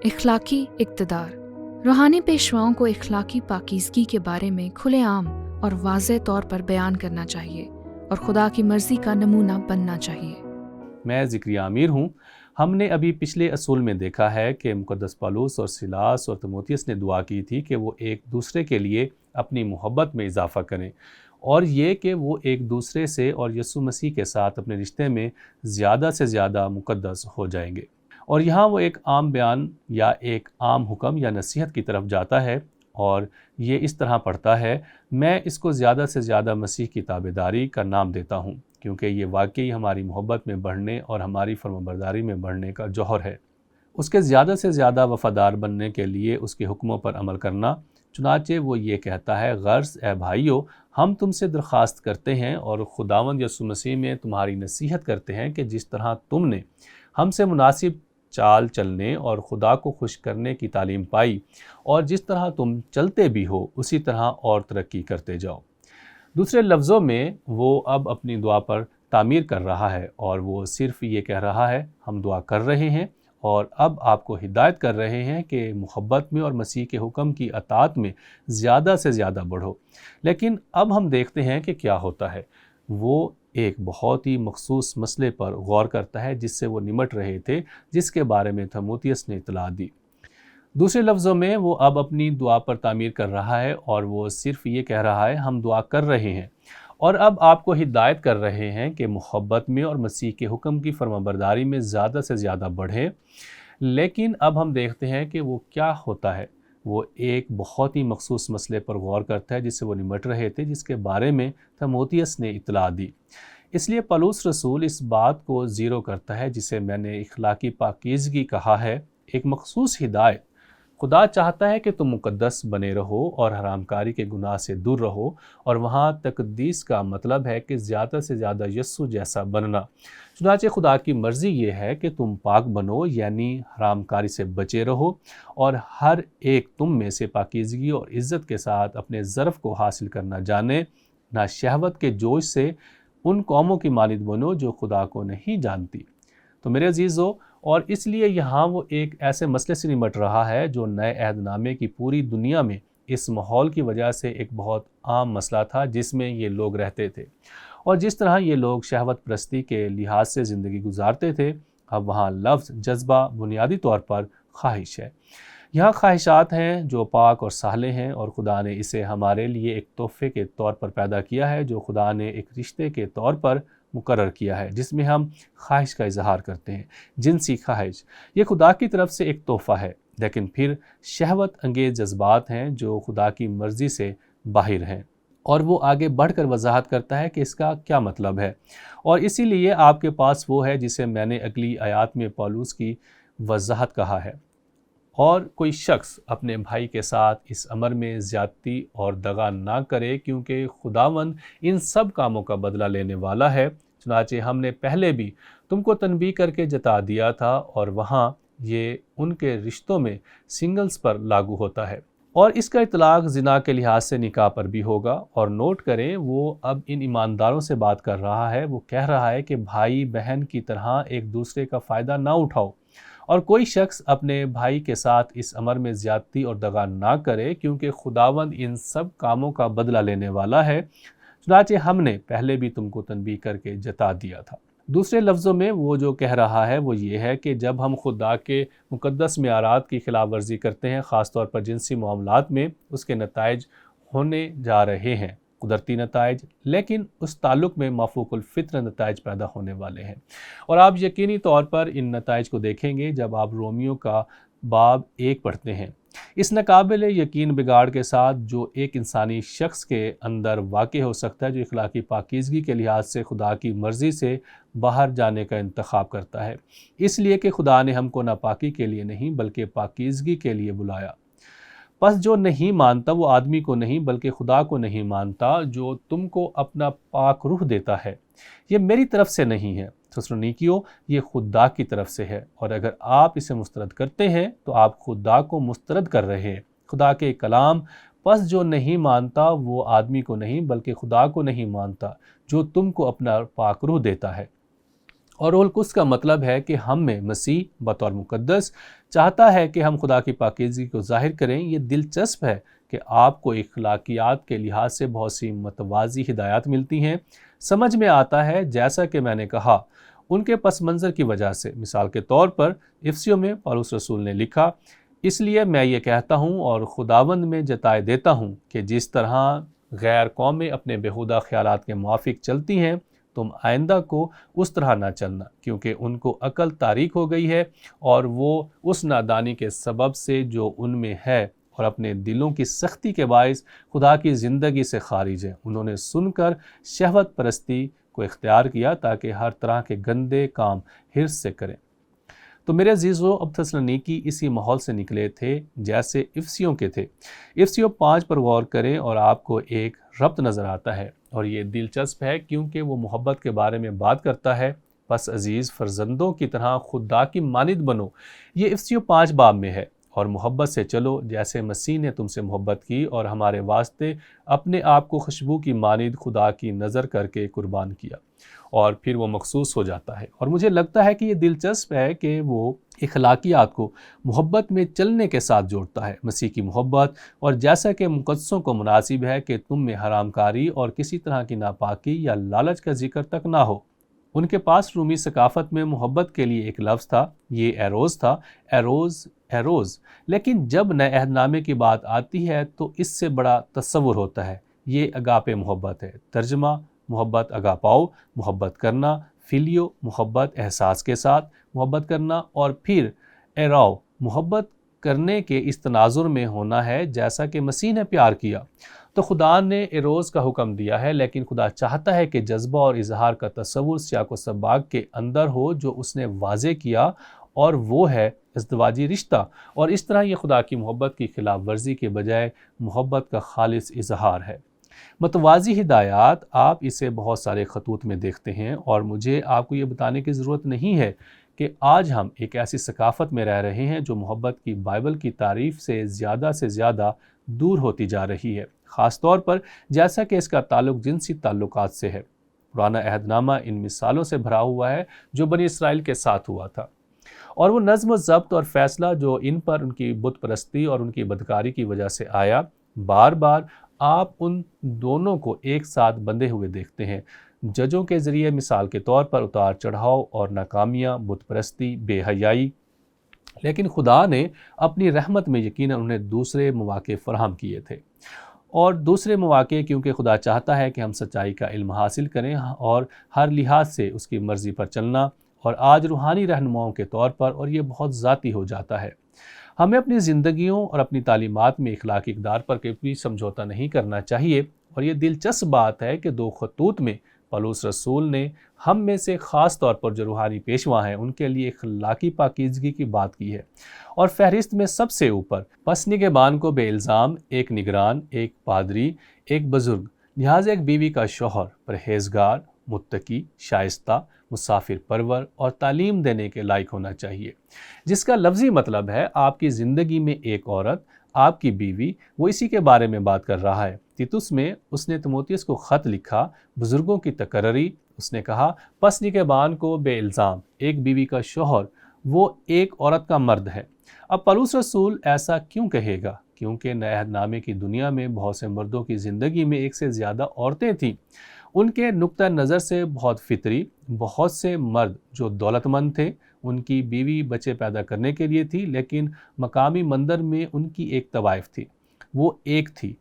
اخلاقی اقتدار۔ روحانی پیشواؤں کو اخلاقی پاکیزگی کے بارے میں کھلے عام اور واضح طور پر بیان کرنا چاہیے اور خدا کی مرضی کا نمونہ بننا چاہیے۔ میں ذکری عامر ہوں۔ ہم نے ابھی پچھلے اصول میں دیکھا ہے کہ مقدس پولس اور سیلاس اور تیموتھیوس نے دعا کی تھی کہ وہ ایک دوسرے کے لیے اپنی محبت میں اضافہ کریں، اور یہ کہ وہ ایک دوسرے سے اور یسوع مسیح کے ساتھ اپنے رشتے میں زیادہ سے زیادہ مقدس ہو جائیں گے۔ اور یہاں وہ ایک عام بیان یا ایک عام حکم یا نصیحت کی طرف جاتا ہے، اور یہ اس طرح پڑھتا ہے: میں اس کو زیادہ سے زیادہ مسیح کی تابعداری کا نام دیتا ہوں، کیونکہ یہ واقعی ہماری محبت میں بڑھنے اور ہماری فرمانبرداری میں بڑھنے کا جوہر ہے۔ اس کے زیادہ سے زیادہ وفادار بننے کے لیے اس کے حکموں پر عمل کرنا۔ چنانچہ وہ یہ کہتا ہے: غرض اے بھائیو، ہم تم سے درخواست کرتے ہیں اور خداوند یسوع مسیح میں تمہاری نصیحت کرتے ہیں کہ جس طرح تم نے ہم سے مناسب چال چلنے اور خدا کو خوش کرنے کی تعلیم پائی، اور جس طرح تم چلتے بھی ہو اسی طرح اور ترقی کرتے جاؤ۔ دوسرے لفظوں میں وہ اب اپنی دعا پر تعمیر کر رہا ہے، اور وہ صرف یہ کہہ رہا ہے: ہم دعا کر رہے ہیں، اور اب آپ کو ہدایت کر رہے ہیں کہ محبت میں اور مسیح کے حکم کی اطاعت میں زیادہ سے زیادہ بڑھو۔ لیکن اب ہم دیکھتے ہیں کہ کیا ہوتا ہے۔ وہ ایک بہت ہی مخصوص مسئلے پر غور کرتا ہے جس سے وہ نمٹ رہے تھے، جس کے بارے میں تیموتھیوس نے اطلاع دی۔ دوسرے لفظوں میں وہ اب اپنی دعا پر تعمیر کر رہا ہے، اور وہ صرف یہ کہہ رہا ہے: ہم دعا کر رہے ہیں، اور اب آپ کو ہدایت کر رہے ہیں کہ محبت میں اور مسیح کے حکم کی فرمانبرداری میں زیادہ سے زیادہ بڑھیں۔ لیکن اب ہم دیکھتے ہیں کہ وہ کیا ہوتا ہے۔ وہ ایک بہت ہی مخصوص مسئلے پر غور کرتا ہے جس سے وہ نمٹ رہے تھے، جس کے بارے میں تیموتھیوس نے اطلاع دی۔ اس لیے پولس رسول اس بات کو زیرو کرتا ہے جسے میں نے اخلاقی پاکیزگی کہا ہے، ایک مخصوص ہدایت۔ خدا چاہتا ہے کہ تم مقدس بنے رہو اور حرام کاری کے گناہ سے دور رہو، اور وہاں تقدیس کا مطلب ہے کہ زیادہ سے زیادہ یسوع جیسا بننا۔ چنانچہ خدا کی مرضی یہ ہے کہ تم پاک بنو، یعنی حرام کاری سے بچے رہو، اور ہر ایک تم میں سے پاکیزگی اور عزت کے ساتھ اپنے ظرف کو حاصل کرنا جانے، نہ شہوت کے جوش سے ان قوموں کی مانند بنو جو خدا کو نہیں جانتی۔ تو میرے عزیزو، اور اس لیے یہاں وہ ایک ایسے مسئلے سے نمٹ رہا ہے جو نئے عہد نامے کی پوری دنیا میں اس ماحول کی وجہ سے ایک بہت عام مسئلہ تھا جس میں یہ لوگ رہتے تھے، اور جس طرح یہ لوگ شہوت پرستی کے لحاظ سے زندگی گزارتے تھے۔ اب وہاں لفظ جذبہ بنیادی طور پر خواہش ہے۔ یہاں خواہشات ہیں جو پاک اور صالح ہیں، اور خدا نے اسے ہمارے لیے ایک تحفے کے طور پر پیدا کیا ہے، جو خدا نے ایک رشتے کے طور پر مقرر کیا ہے، جس میں ہم خواہش کا اظہار کرتے ہیں۔ جنسی خواہش یہ خدا کی طرف سے ایک تحفہ ہے، لیکن پھر شہوت انگیز جذبات ہیں جو خدا کی مرضی سے باہر ہیں، اور وہ آگے بڑھ کر وضاحت کرتا ہے کہ اس کا کیا مطلب ہے۔ اور اسی لیے آپ کے پاس وہ ہے جسے میں نے اگلی آیات میں پولس کی وضاحت کہا ہے: اور کوئی شخص اپنے بھائی کے ساتھ اس امر میں زیادتی اور دغا نہ کرے، کیونکہ خداوند ان سب کاموں کا بدلہ لینے والا ہے۔ چنانچہ ہم نے پہلے بھی تم کو تنبیہ کر کے جتا دیا تھا، اور وہاں یہ ان کے رشتوں میں سنگلز پر لاگو ہوتا ہے، اور اس کا اطلاق زنا کے لحاظ سے نکاح پر بھی ہوگا۔ اور نوٹ کریں، وہ اب ان ایمانداروں سے بات کر رہا ہے۔ وہ کہہ رہا ہے کہ بھائی بہن کی طرح ایک دوسرے کا فائدہ نہ اٹھاؤ، اور کوئی شخص اپنے بھائی کے ساتھ اس امر میں زیادتی اور دغا نہ کرے، کیونکہ خداوند ان سب کاموں کا بدلہ لینے والا ہے۔ چنانچہ ہم نے پہلے بھی تم کو تنبیہ کر کے جتا دیا تھا۔ دوسرے لفظوں میں وہ جو کہہ رہا ہے وہ یہ ہے کہ جب ہم خدا کے مقدس معیارات کی خلاف ورزی کرتے ہیں، خاص طور پر جنسی معاملات میں، اس کے نتائج ہونے جا رہے ہیں، قدرتی نتائج، لیکن اس تعلق میں مافوق الفطر نتائج پیدا ہونے والے ہیں۔ اور آپ یقینی طور پر ان نتائج کو دیکھیں گے جب آپ رومیو کا باب 1 پڑھتے ہیں۔ اس ناقابل یقین بگاڑ کے ساتھ جو ایک انسانی شخص کے اندر واقع ہو سکتا ہے، جو اخلاقی پاکیزگی کے لحاظ سے خدا کی مرضی سے باہر جانے کا انتخاب کرتا ہے، اس لیے کہ خدا نے ہم کو ناپاکی کے لیے نہیں بلکہ پاکیزگی کے لیے بلایا۔ پس جو نہیں مانتا وہ آدمی کو نہیں بلکہ خدا کو نہیں مانتا جو تم کو اپنا پاک روح دیتا ہے۔ یہ میری طرف سے نہیں ہے، تھسلونیکیوں، یہ خدا کی طرف سے ہے، اور اگر آپ اسے مسترد کرتے ہیں تو آپ خدا کو مسترد کر رہے ہیں۔ خدا کے کلام: پس جو نہیں مانتا وہ آدمی کو نہیں بلکہ خدا کو نہیں مانتا جو تم کو اپنا پاک روح دیتا ہے۔ اور روح القدس کا مطلب ہے کہ ہم میں مسیح بطور مقدس چاہتا ہے کہ ہم خدا کی پاکیزگی کو ظاہر کریں۔ یہ دلچسپ ہے کہ آپ کو اخلاقیات کے لحاظ سے بہت سی متوازی ہدایات ملتی ہیں۔ سمجھ میں آتا ہے، جیسا کہ میں نے کہا، ان کے پس منظر کی وجہ سے۔ مثال کے طور پر افسیوں میں پولس رسول نے لکھا، اس لیے میں یہ کہتا ہوں اور خداوند میں جتائے دیتا ہوں کہ جس طرح غیر قومیں اپنے بیہودہ خیالات کے موافق چلتی ہیں، تم آئندہ کو اس طرح نہ چلنا، کیونکہ ان کو عقل تاریک ہو گئی ہے اور وہ اس نادانی کے سبب سے جو ان میں ہے اور اپنے دلوں کی سختی کے باعث خدا کی زندگی سے خارج ہیں۔ انہوں نے سن کر شہوت پرستی کو اختیار کیا تاکہ ہر طرح کے گندے کام حرص سے کریں۔ تو میرے عزیزو، اب تسلونیکی اسی ماحول سے نکلے تھے جیسے افسیوں کے تھے۔ افسیوں 5 پر غور کریں اور آپ کو ایک ربط نظر آتا ہے، اور یہ دلچسپ ہے کیونکہ وہ محبت کے بارے میں بات کرتا ہے۔ پس عزیز فرزندوں کی طرح خدا کی مانند بنو، یہ افسیوں 5 باب میں ہے، اور محبت سے چلو جیسے مسیح نے تم سے محبت کی اور ہمارے واسطے اپنے آپ کو خوشبو کی مانند خدا کی نظر کر کے قربان کیا، اور پھر وہ مخصوص ہو جاتا ہے۔ اور مجھے لگتا ہے کہ یہ دلچسپ ہے کہ وہ اخلاقیات کو محبت میں چلنے کے ساتھ جوڑتا ہے، مسیح کی محبت، اور جیسا کہ مقدسوں کو مناسب ہے کہ تم میں حرام کاری اور کسی طرح کی ناپاکی یا لالچ کا ذکر تک نہ ہو۔ ان کے پاس رومی ثقافت میں محبت کے لیے ایک لفظ تھا، یہ ایروز تھا، ایروز۔ لیکن جب نئے عہد نامے کی بات آتی ہے تو اس سے بڑا تصور ہوتا ہے، یہ اگاپے محبت ہے۔ ترجمہ محبت اگاپاؤ، محبت کرنا، فیلیو محبت احساس کے ساتھ محبت کرنا، اور پھر ایراؤ محبت کرنے کے اس تناظر میں ہونا ہے جیسا کہ مسیح نے پیار کیا۔ تو خدا نے ایروز کا حکم دیا ہے، لیکن خدا چاہتا ہے کہ جذبہ اور اظہار کا تصور سیاق و سباق کے اندر ہو جو اس نے واضح کیا، اور وہ ہے ازدواجی رشتہ، اور اس طرح یہ خدا کی محبت کی خلاف ورزی کے بجائے محبت کا خالص اظہار ہے۔ متوازی ہدایات، آپ اسے بہت سارے خطوط میں دیکھتے ہیں، اور مجھے آپ کو یہ بتانے کی ضرورت نہیں ہے کہ آج ہم ایک ایسی ثقافت میں رہ رہے ہیں جو محبت کی بائبل کی تعریف سے زیادہ دور ہوتی جا رہی ہے، خاص طور پر جیسا کہ اس کا تعلق جنسی تعلقات سے ہے۔ پرانا عہد نامہ ان مثالوں سے بھرا ہوا ہے جو بنی اسرائیل کے ساتھ ہوا تھا، اور وہ نظم و ضبط اور فیصلہ جو ان پر ان کی بت پرستی اور ان کی بدکاری کی وجہ سے آیا، بار بار آپ ان دونوں کو ایک ساتھ بندھے ہوئے دیکھتے ہیں۔ ججوں کے ذریعے مثال کے طور پر اتار چڑھاؤ اور ناکامیاں، بت پرستی، بے حیائی، لیکن خدا نے اپنی رحمت میں یقیناً انہیں دوسرے مواقع فراہم کیے تھے، اور دوسرے مواقع کیونکہ خدا چاہتا ہے کہ ہم سچائی کا علم حاصل کریں اور ہر لحاظ سے اس کی مرضی پر چلنا، اور آج روحانی رہنماؤں کے طور پر، اور یہ بہت ذاتی ہو جاتا ہے، ہمیں اپنی زندگیوں اور اپنی تعلیمات میں اخلاقی اقدار پر کبھی سمجھوتہ نہیں کرنا چاہیے۔ اور یہ دلچسپ بات ہے کہ 2 خطوط میں پولس رسول نے ہم میں سے خاص طور پر جو روحانی پیشوا ہیں ان کے لیے اخلاقی پاکیزگی کی بات کی ہے، اور فہرست میں سب سے اوپر پس نگہبان کو بے الزام، ایک نگران، ایک پادری، ایک بزرگ، لہٰذا ایک بیوی کا شوہر، پرہیزگار، متقی، شائستہ، مسافر پرور اور تعلیم دینے کے لائق ہونا چاہیے، جس کا لفظی مطلب ہے آپ کی زندگی میں ایک عورت، آپ کی بیوی، وہ اسی کے بارے میں بات کر رہا ہے۔ تیتس میں اس نے تیموتھیوس کو خط لکھا، بزرگوں کی تقرری، اس نے کہا پس نگہبان کو بے الزام، ایک بیوی کا شوہر، وہ ایک عورت کا مرد ہے۔ اب پولس رسول ایسا کیوں کہے گا؟ کیونکہ نئے عہد نامے کی دنیا میں بہت سے مردوں کی زندگی میں ایک سے زیادہ عورتیں تھیں۔ ان کے نقطہ نظر سے بہت فطری، بہت سے مرد جو دولت مند تھے، ان کی بیوی بچے پیدا کرنے کے لیے تھی، لیکن مقامی مندر میں ان کی ایک طوائف تھی، وہ ایک تھی۔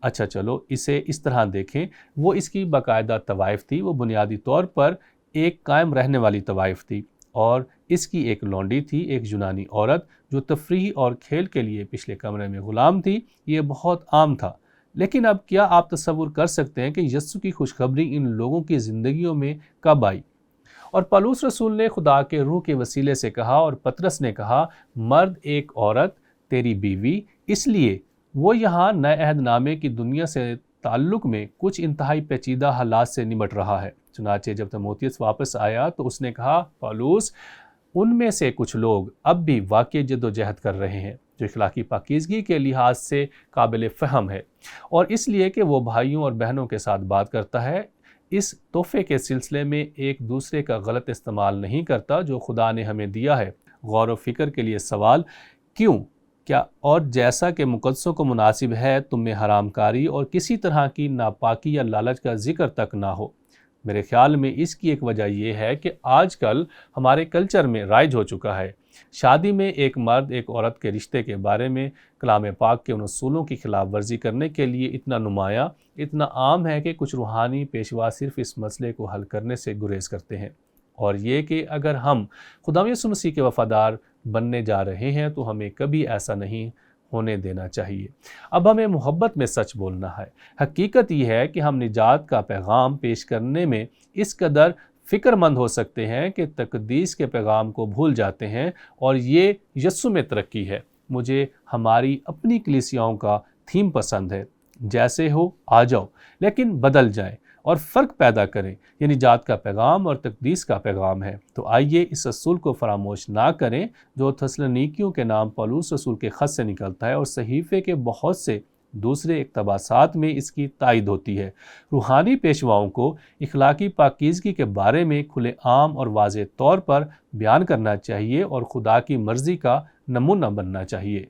اچھا چلو اسے اس طرح دیکھیں، وہ اس کی باقاعدہ طوائف تھی، وہ بنیادی طور پر ایک قائم رہنے والی طوائف تھی، اور اس کی ایک لونڈی تھی، ایک یونانی عورت جو تفریح اور کھیل کے لیے پچھلے کمرے میں غلام تھی۔ یہ بہت عام تھا، لیکن اب کیا آپ تصور کر سکتے ہیں کہ یسوع کی خوشخبری ان لوگوں کی زندگیوں میں کب آئی؟ اور پولس رسول نے خدا کے روح کے وسیلے سے کہا، اور پطرس نے کہا مرد ایک عورت تیری بیوی، اس لیے وہ یہاں نئے عہد نامے کی دنیا سے تعلق میں کچھ انتہائی پیچیدہ حالات سے نمٹ رہا ہے۔ چنانچہ جب تیموتھیوس واپس آیا تو اس نے کہا پولس، ان میں سے کچھ لوگ اب بھی واقعی جد و جہد کر رہے ہیں جو اخلاقی پاکیزگی کے لحاظ سے قابل فہم ہے، اور اس لیے کہ وہ بھائیوں اور بہنوں کے ساتھ بات کرتا ہے، اس تحفے کے سلسلے میں ایک دوسرے کا غلط استعمال نہیں کرتا جو خدا نے ہمیں دیا ہے۔ غور و فکر کے لیے سوال، کیوں؟ کیا اور جیسا کہ مقدسوں کو مناسب ہے تم میں حرام کاری اور کسی طرح کی ناپاکی یا لالچ کا ذکر تک نہ ہو۔ میرے خیال میں اس کی ایک وجہ یہ ہے کہ آج کل ہمارے کلچر میں رائج ہو چکا ہے۔ شادی میں ایک مرد ایک عورت کے رشتے کے بارے میں کلام پاک کے ان اصولوں کی خلاف ورزی کرنے کے لیے اتنا نمایاں، اتنا عام ہے کہ کچھ روحانی پیشوا صرف اس مسئلے کو حل کرنے سے گریز کرتے ہیں، اور یہ کہ اگر ہم خدا یسوع مسیح کے وفادار بننے جا رہے ہیں تو ہمیں کبھی ایسا نہیں ہونے دینا چاہیے۔ اب ہمیں محبت میں سچ بولنا ہے۔ حقیقت یہ ہے کہ ہم نجات کا پیغام پیش کرنے میں اس قدر فکر مند ہو سکتے ہیں کہ تقدیس کے پیغام کو بھول جاتے ہیں، اور یہ یسوع میں ترقی ہے۔ مجھے ہماری اپنی کلیسیاؤں کا تھیم پسند ہے، جیسے ہو آ جاؤ لیکن بدل جائیں اور فرق پیدا کریں۔ یہ نجات کا پیغام اور تقدیس کا پیغام ہے۔ تو آئیے اس اصول کو فراموش نہ کریں جو تھسلنیکیوں کے نام پولس رسول کے خط سے نکلتا ہے، اور صحیفے کے بہت سے دوسرے اقتباسات میں اس کی تائید ہوتی ہے۔ روحانی پیشواؤں کو اخلاقی پاکیزگی کے بارے میں کھلے عام اور واضح طور پر بیان کرنا چاہیے اور خدا کی مرضی کا نمونہ بننا چاہیے۔